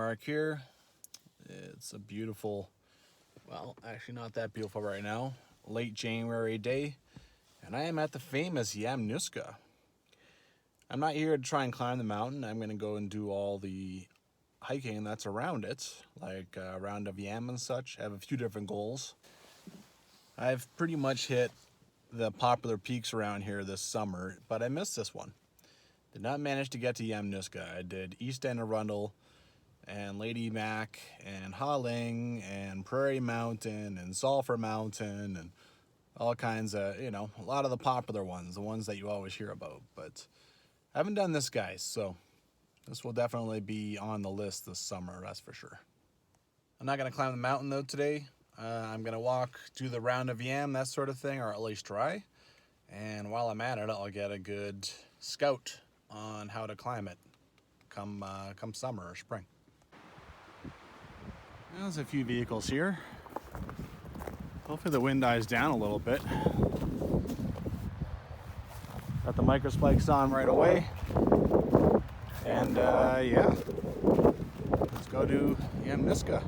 Mark here. It's a beautiful, well, actually not that beautiful right now, late January day, and I am at the famous Yamnuska. I'm not here to try and climb the mountain. I'm going to go and do all the hiking that's around it, like a round of yam and such. I have a few different goals. I've pretty much hit the popular peaks around here this summer, but I missed this one. Did not manage to get to Yamnuska. I did East End of Rundle and Lady Mac and Haling and Prairie Mountain and Sulphur Mountain and all kinds of, a lot of the popular ones, the ones that you always hear about. But I haven't done this, guys, so this will definitely be on the list this summer, that's for sure. I'm not going to climb the mountain, though, today. I'm going to walk, do the round of yam, that sort of thing, or at least try. And while I'm at it, I'll get a good scout on how to climb it come summer or spring. There's a few vehicles here. Hopefully the wind dies down a little bit. Got the microspikes on right away. And yeah, let's go to Yamnuska.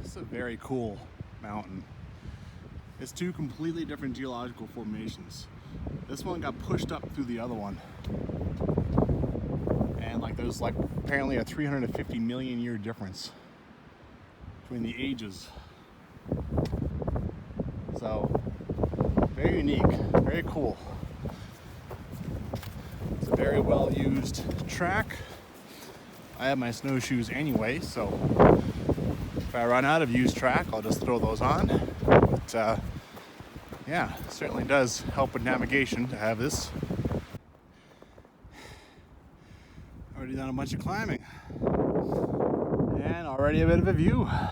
It's a very cool mountain. It's two completely different geological formations. This one got pushed up through the other one. And there's apparently a 350 million year difference between the ages. So very unique, very cool. It's a very well used track. I have my snowshoes anyway, so if I run out of used track, I'll just throw those on. But yeah, it certainly does help with navigation to have this. Already done a bunch of climbing and already a bit of a view. I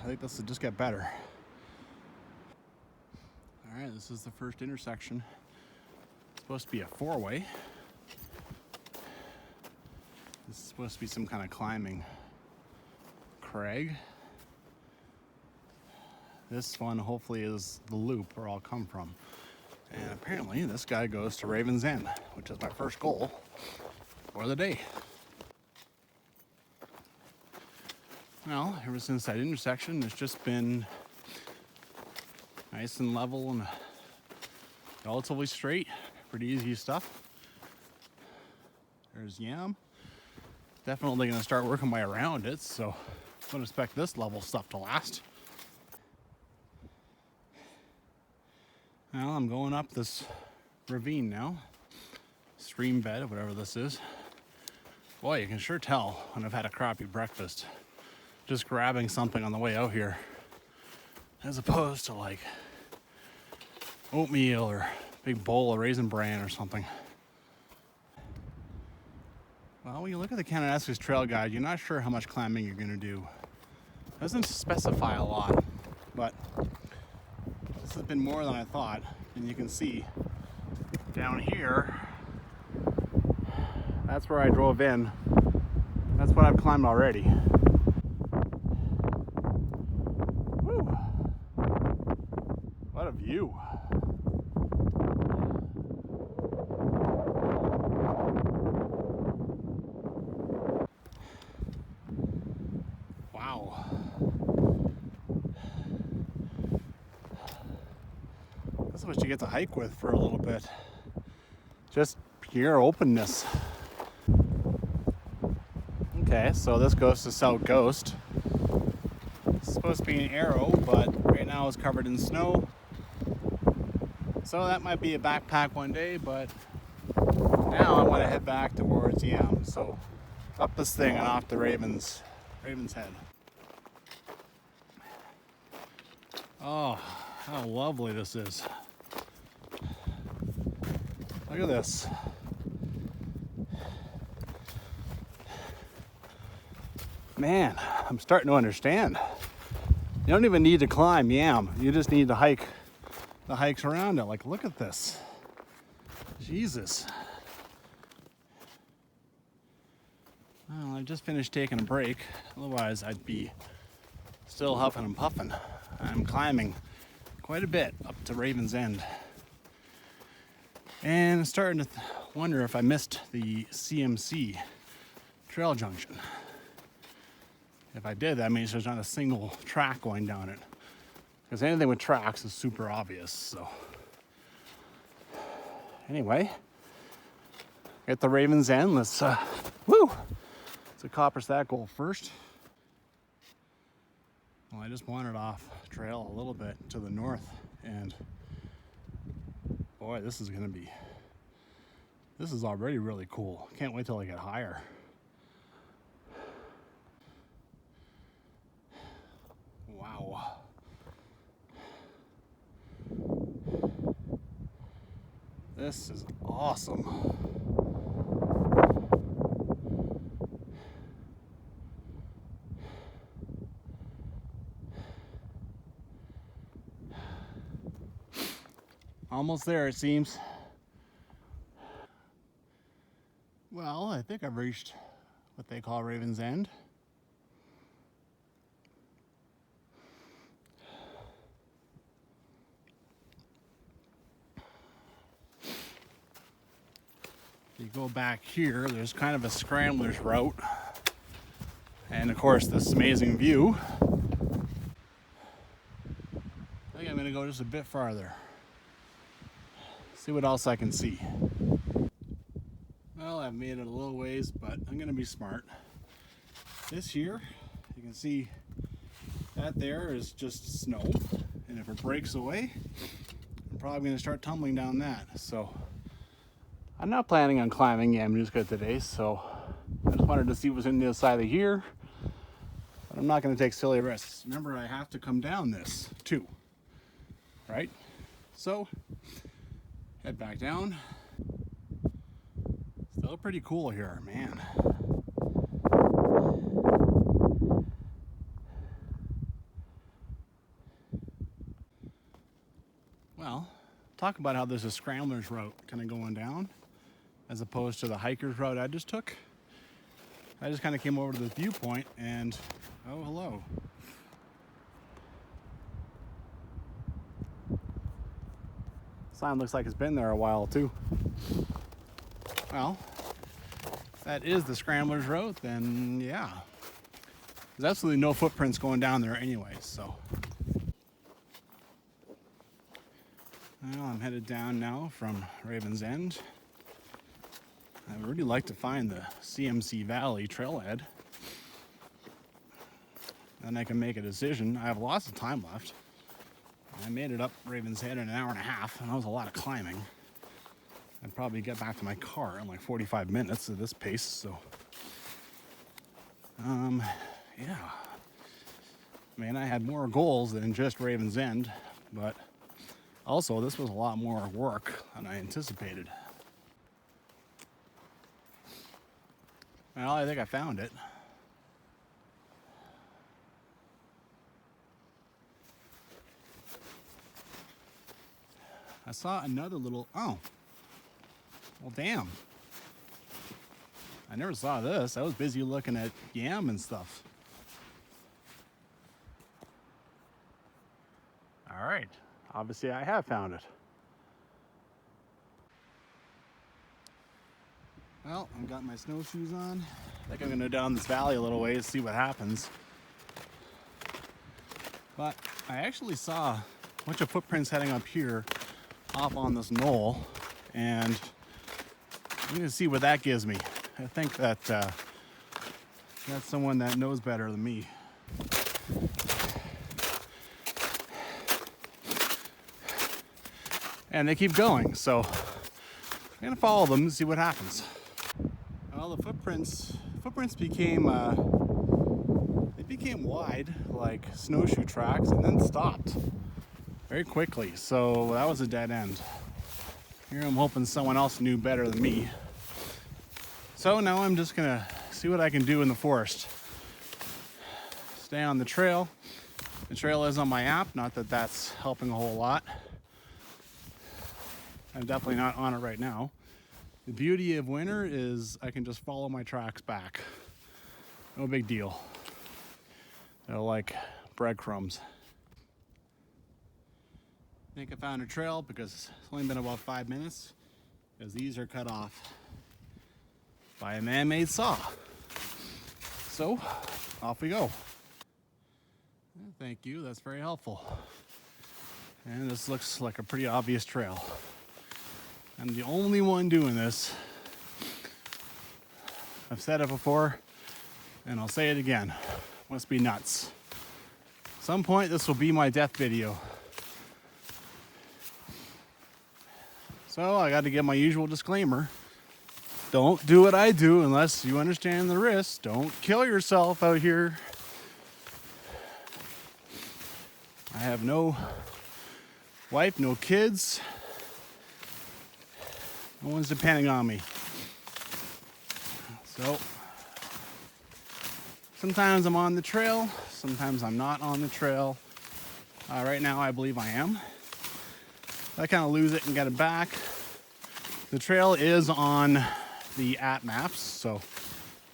think this will just get better. All right, this is the first intersection. It's supposed to be a four-way. This is supposed to be some kind of climbing crag. This one hopefully is the loop where I'll come from. And apparently this guy goes to Raven's End, which is my first goal for the day. Well, ever since that intersection, it's just been nice and level and relatively straight. Pretty easy stuff. There's yam. Definitely going to start working my way around it, so I don't expect this level stuff to last. Well, I'm going up this ravine now. Stream bed, whatever this is. Boy, you can sure tell when I've had a crappy breakfast. Just grabbing something on the way out here. As opposed to oatmeal or a big bowl of Raisin Bran or something. Well, when you look at the Kananaskis trail guide, you're not sure how much climbing you're going to do. It doesn't specify a lot, but this has been more than I thought. And you can see down here, that's where I drove in. That's what I've climbed already. Woo! What a view. Wow. This is what you get to hike with for a little bit. Just pure openness. Okay, so this goes to South Ghost. It's supposed to be an arrow, but right now it's covered in snow. So that might be a backpack one day, but now I want to head back towards Yam. So up this thing and off to Raven's Head. Oh, how lovely this is. Look at this. Man, I'm starting to understand. You don't even need to climb Yam. You just need to hike the hikes around it. Like, look at this. Jesus. Well, I just finished taking a break. Otherwise, I'd be still huffing and puffing. I'm climbing quite a bit up to Raven's End. And I'm starting to wonder if I missed the CMC trail junction. If I did, that means there's not a single track going down it. Because anything with tracks is super obvious, so. Anyway, at the Raven's End, let's accomplish that goal first. Well, I just wandered off trail a little bit to the north, and boy, this is already really cool. Can't wait till I get higher. Wow. This is awesome. Almost there, it seems. Well, I think I've reached what they call Raven's End. You go back here, there's kind of a scrambler's route. And of course, this amazing view. I think I'm gonna go just a bit farther. See what else I can see. Well, I've made it a little ways, but I'm gonna be smart. This here, you can see that there is just snow. And if it breaks away, I'm probably gonna start tumbling down that. So I'm not planning on climbing Yamnuska today, so I just wanted to see what's on the other side of here. But I'm not gonna take silly risks. Remember, I have to come down this too, right? So, head back down. Still pretty cool here, man. Well, talk about how there's a scrambler's route kind of going down as opposed to the hiker's route I just took. I just kind of came over to the viewpoint and, oh, hello. Sign looks like it's been there a while too. Well, if that is the scrambler's route, then yeah. There's absolutely no footprints going down there anyways, so. Well, I'm headed down now from Raven's End. I would really like to find the CMC Valley trailhead. Then I can make a decision. I have lots of time left. I made it up Raven's Head in an hour and a half, and that was a lot of climbing. I'd probably get back to my car in like 45 minutes at this pace, so. Yeah. I mean, I had more goals than just Raven's End, but also this was a lot more work than I anticipated. Well, I think I found it. I saw another little, oh, well, damn. I never saw this. I was busy looking at yam and stuff. All right, obviously I have found it. Well, I've got my snowshoes on. I think I'm gonna go down this valley a little ways, see what happens. But I actually saw a bunch of footprints heading up here off on this knoll, and I'm gonna see what that gives me. I think that that's someone that knows better than me. And they keep going, so I'm gonna follow them and see what happens. Well, the footprints became they became wide, like snowshoe tracks, and then stopped. very quickly. So that was a dead end. Here I'm hoping someone else knew better than me. So now I'm just gonna see what I can do in the forest. Stay on the trail. The trail is on my app, not that that's helping a whole lot. I'm definitely not on it right now. The beauty of winter is I can just follow my tracks back. No big deal. They're like breadcrumbs. I think I found a trail because it's only been about 5 minutes, because these are cut off by a man-made saw. So, off we go. Thank you, that's very helpful. And this looks like a pretty obvious trail. I'm the only one doing this. I've said it before, and I'll say it again. Must be nuts. At some point, this will be my death video. So I got to give my usual disclaimer. Don't do what I do unless you understand the risks. Don't kill yourself out here. I have no wife, no kids. No one's depending on me. So sometimes I'm on the trail, sometimes I'm not on the trail. Right now I believe I am. I kind of lose it and get it back. The trail is on the app maps, so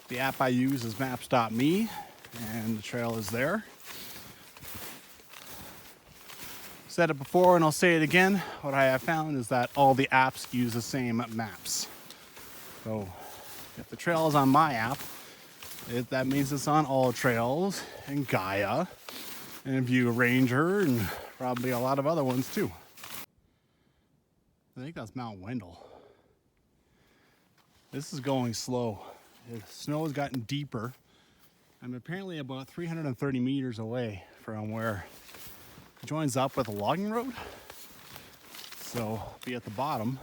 the app I use is maps.me, and the trail is there. Said it before and I'll say it again. What I have found is that all the apps use the same maps. So if the trail is on my app, that means it's on all trails and Gaia and View Ranger and probably a lot of other ones too. I think that's Mount Wendell. This is going slow. The snow has gotten deeper. I'm apparently about 330 meters away from where it joins up with a logging road. So I'll be at the bottom.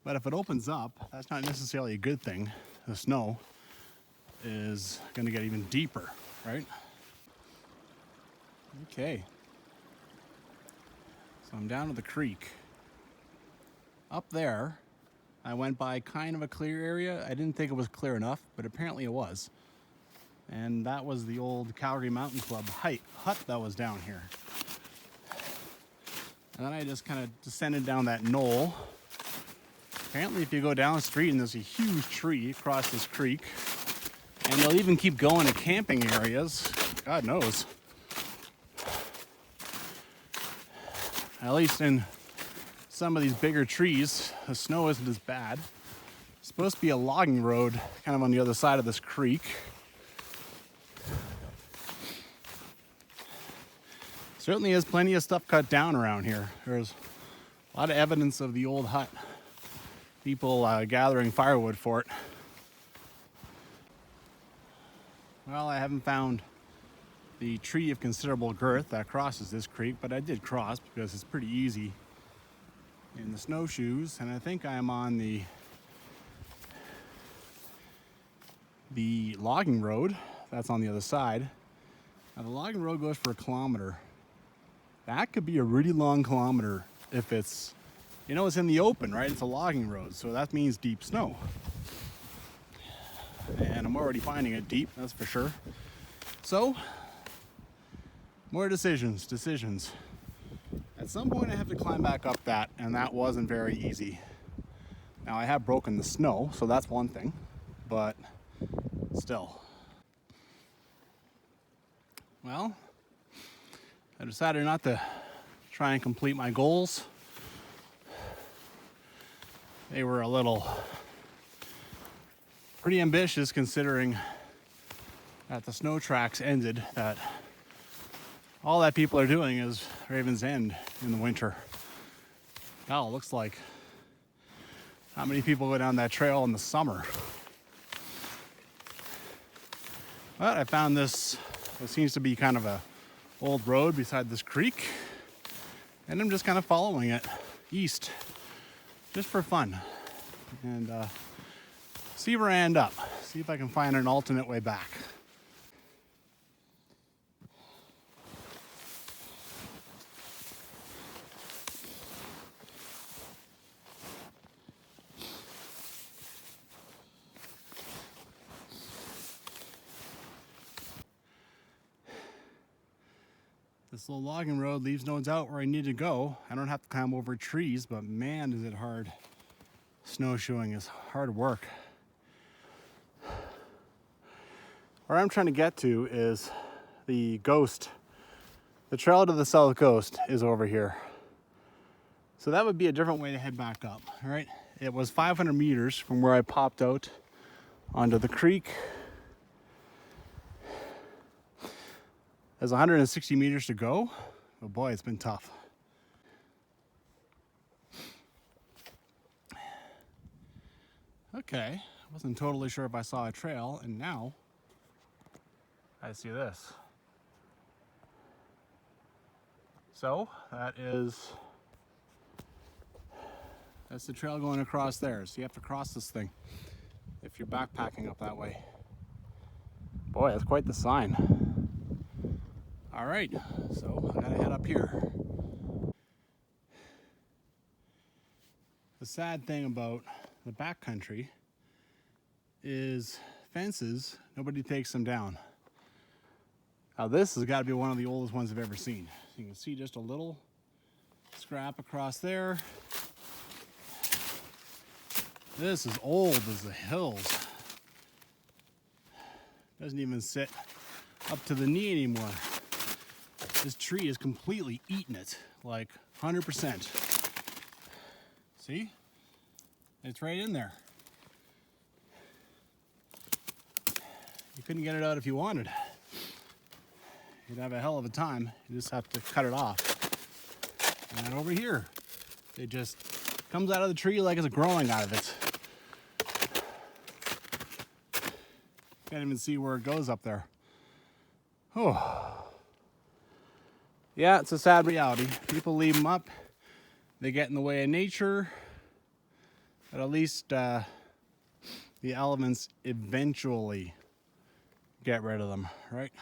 But if it opens up, that's not necessarily a good thing. The snow is going to get even deeper, right? Okay. So I'm down to the creek. Up there, I went by kind of a clear area. I didn't think it was clear enough, but apparently it was. And that was the old Calgary Mountain Club hut that was down here. And then I just kind of descended down that knoll. Apparently if you go down the street and there's a huge tree across this creek, and they'll even keep going to camping areas, God knows. At least in some of these bigger trees, the snow isn't as bad. It's supposed to be a logging road kind of on the other side of this creek. Certainly is plenty of stuff cut down around here. There's a lot of evidence of the old hut. People gathering firewood for it. Well, I haven't found the tree of considerable girth that crosses this creek, but I did cross because it's pretty easy in the snowshoes, and I think I'm on the logging road. That's on the other side. Now the logging road goes for a kilometer. That could be a really long kilometer if it's, you know, it's in the open, right? It's a logging road, so that means deep snow. And I'm already finding it deep, that's for sure. So, more decisions. At some point I have to climb back up that, and that wasn't very easy. Now I have broken the snow, so that's one thing, but still. Well, I decided not to try and complete my goals. They were a little pretty ambitious considering that the snow tracks ended, that all that people are doing is Raven's End in the winter. Hell, it looks like how many people go down that trail in the summer. But I found this, it seems to be kind of a old road beside this creek, and I'm just kind of following it east just for fun, and see where I end up, see if I can find an alternate way back. This little logging road leaves no doubt where I need to go. I don't have to climb over trees, but man, is it hard. Snowshoeing is hard work. Where I'm trying to get to is the Ghost. The trail to the South Coast is over here. So that would be a different way to head back up, all right? It was 500 meters from where I popped out onto the creek. There's 160 meters to go. Oh boy, it's been tough. Okay, I wasn't totally sure if I saw a trail, and now I see this. So that's the trail going across there. So you have to cross this thing if you're backpacking up that way. Boy, that's quite the sign. All right, so I gotta head up here. The sad thing about the backcountry is fences, nobody takes them down. Now this has got to be one of the oldest ones I've ever seen. You can see just a little scrap across there. This is old as the hills. Doesn't even sit up to the knee anymore. This tree is completely eaten it, like 100%. See? It's right in there. You couldn't get it out if you wanted. You'd have a hell of a time. You just have to cut it off. And over here, it just comes out of the tree like it's growing out of it. Can't even see where it goes up there. Oh. Yeah, it's a sad reality. People leave them up. They get in the way of nature. But at least the elements eventually get rid of them, right?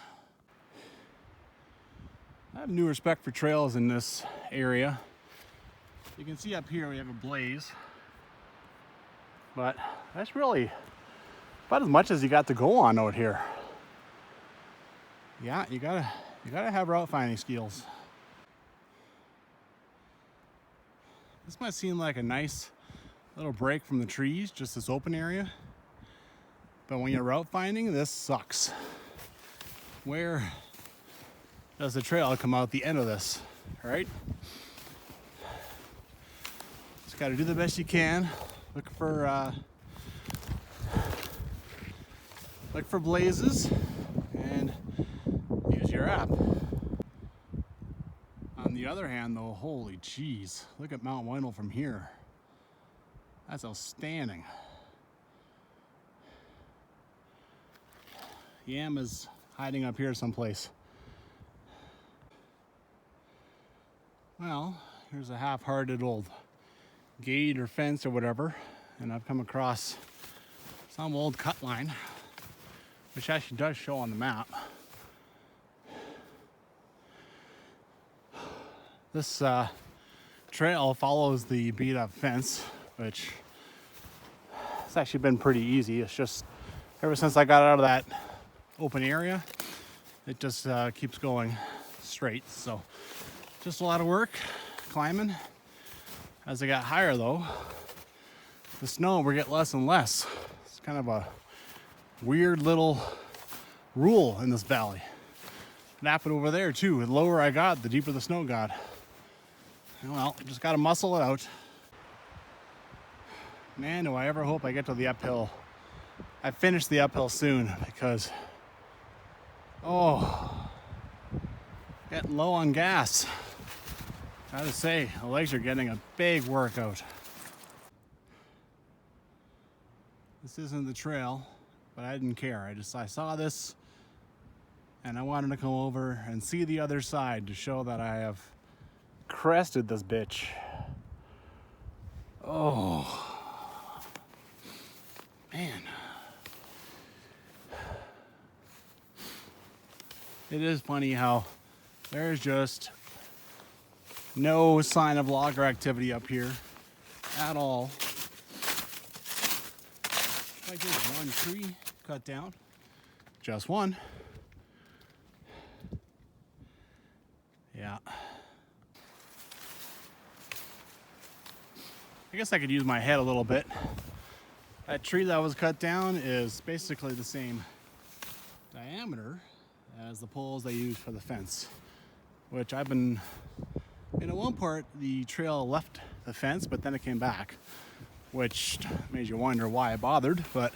I have new respect for trails in this area. You can see up here we have a blaze. But that's really about as much as you got to go on out here. Yeah, you gotta have route finding skills. This might seem like a nice little break from the trees, just this open area. But when you're route finding, this sucks. Where does the trail come out the end of this, right? Just gotta do the best you can. Look for blazes and use your app. On the other hand though, holy jeez, look at Mount Yamnuska from here. That's outstanding. Yam is hiding up here someplace. Well, here's a half-hearted old gate or fence or whatever, and I've come across some old cut line, which actually does show on the map. This trail follows the beat-up fence, which it's actually been pretty easy. It's just ever since I got out of that open area, it just keeps going straight. So just a lot of work climbing. As I got higher though, the snow will get less and less. It's kind of a weird little rule in this valley. It happened over there too. The lower I got, the deeper the snow got. Well, just gotta muscle it out. Man, do I ever hope I get to the uphill. I finish the uphill soon because, getting low on gas. Gotta say, the legs are getting a big workout. This isn't the trail, but I didn't care. I saw this and I wanted to come over and see the other side to show that I have crested this bitch. Oh, man. It is funny how there's just no sign of logger activity up here at all. Like there's one tree cut down, just one. Yeah. I guess I could use my head a little bit. That tree that was cut down is basically the same diameter as the poles they use for the fence, which I've been, at one part the trail left the fence, but then it came back, which made you wonder why I bothered. But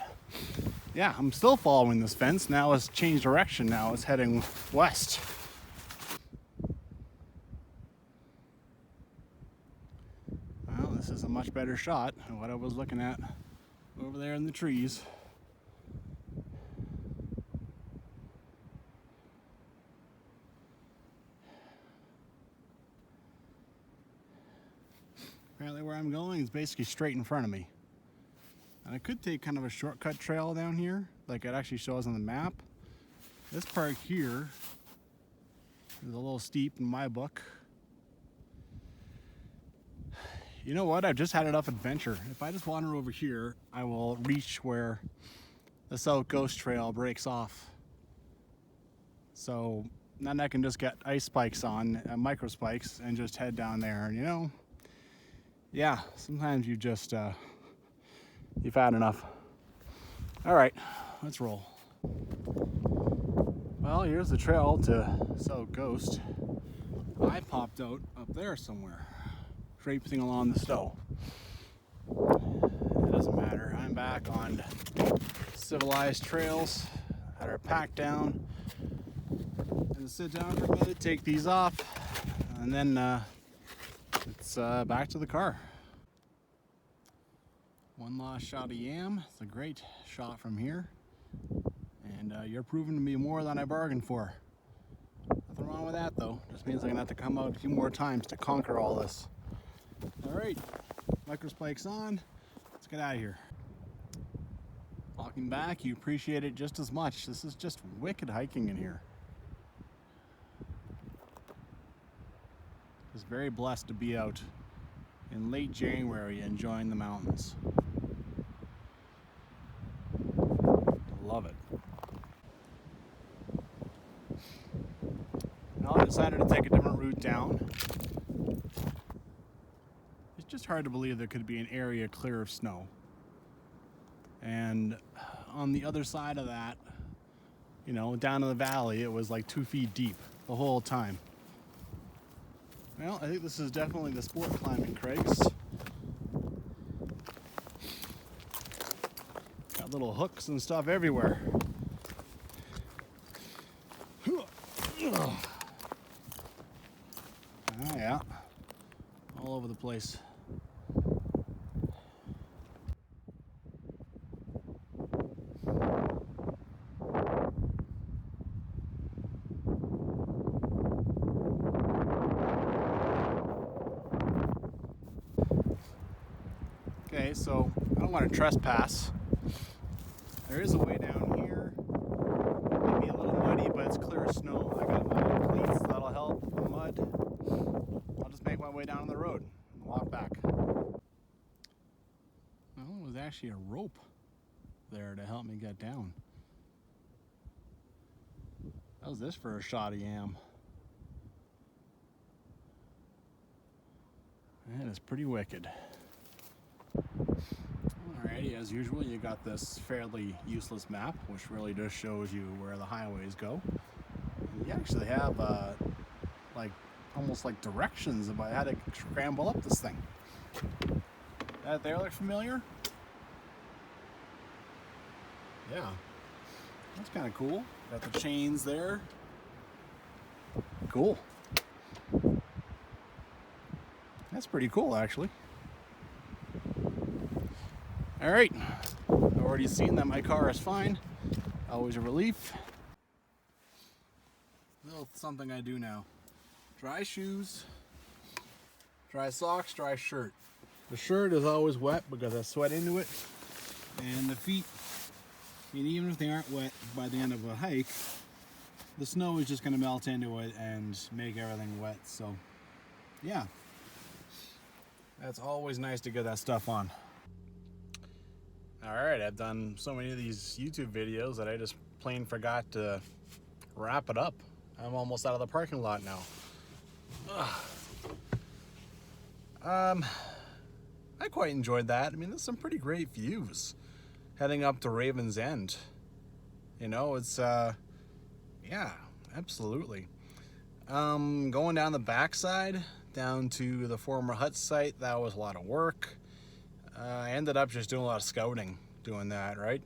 yeah, I'm still following this fence. Now it's changed direction. Now it's heading west. Well, this is a much better shot than what I was looking at over there in the trees. Apparently where I'm going is basically straight in front of me. And I could take kind of a shortcut trail down here, like it actually shows on the map. This part here is a little steep in my book. You know what? I've just had enough adventure. If I just wander over here, I will reach where the South Ghost Trail breaks off. So then I can just get ice spikes on, micro spikes, and just head down there. And you know, yeah, sometimes you just, you've had enough. All right, let's roll. Well, here's the trail to South Ghost. I popped out up there somewhere, traipsing along the snow. It doesn't matter. I'm back on civilized trails that are packed down. And sit down for a minute, take these off, and then it's back to the car. One last shot of yam. It's a great shot from here. And you're proving to be more than I bargained for. Nothing wrong with that though. Just means I'm gonna have to come out a few more times to conquer all this. All right, microspikes on. Let's get out of here. Walking back, you appreciate it just as much. This is just wicked hiking in here. Just very blessed to be out in late January enjoying the mountains. Love it. Now I decided to take a different route down. It's just hard to believe there could be an area clear of snow. And on the other side of that, you know, down in the valley, it was like 2 feet deep the whole time. Well, I think this is definitely the sport climbing Craigs. Got little hooks and stuff everywhere. Oh yeah, all over the place. Okay, so I don't want to trespass. There is a way down here. Maybe a little muddy, but it's clear snow. I got my cleats, that'll help the mud. I'll just make my way down the road and walk back. Well, it was actually a rope there to help me get down. How's this for a shot of yam? That is pretty wicked. Alrighty, as usual, you got this fairly useless map, which really just shows you where the highways go. And you actually have like almost like directions about how to scramble up this thing. That there look familiar? Yeah, that's kind of cool. Got the chains there. Cool. That's pretty cool, actually. All right, I've already seen that my car is fine. Always a relief. Little something I do now. Dry shoes, dry socks, dry shirt. The shirt is always wet because I sweat into it. And the feet, I mean, even if they aren't wet by the end of a hike, the snow is just gonna melt into it and make everything wet. So, yeah. That's always nice to get that stuff on. Alright, I've done so many of these YouTube videos that I just plain forgot to wrap it up. I'm almost out of the parking lot now. I quite enjoyed that. I mean, there's some pretty great views heading up to Raven's End. You know, it's yeah, absolutely. Going down the backside down to the former hut site, that was a lot of work. I ended up just doing a lot of scouting doing that, right?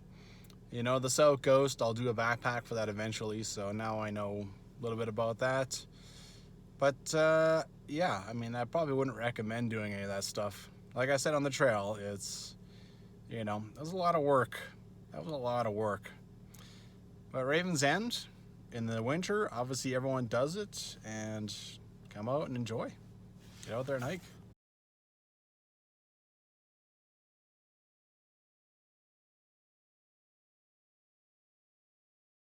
You know, the South Coast, I'll do a backpack for that eventually, so now I know a little bit about that. But yeah, I mean, I probably wouldn't recommend doing any of that stuff. Like I said on the trail, it's, you know, that was a lot of work. That was a lot of work. But Raven's End, in the winter, obviously everyone does it, and come out and enjoy. Get out there and hike.